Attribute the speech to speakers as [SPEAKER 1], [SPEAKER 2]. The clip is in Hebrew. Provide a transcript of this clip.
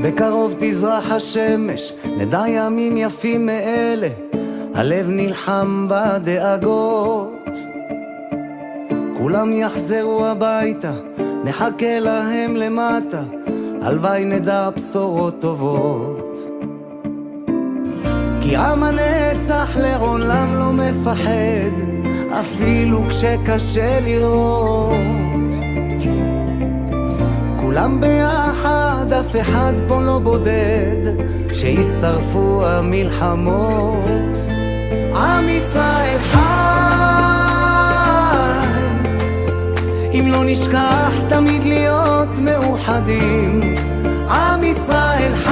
[SPEAKER 1] בקרוב תזרח השמש, נדע ימים יפים מאלה, הלב נלחם בדאגות. כולם יחזרו הביתה, נחכה להם למטה, הלוואי נדע בשורות טובות. כי עם הנצח לעולם לא מפחד, אפילו כשקשה לראות. כולם ביחד, אף אחד פה לא בודד, שישרפו המלחמות. עם ישראל חי, אם לא נשכח תמיד להיות מאוחדים. עם ישראל חי,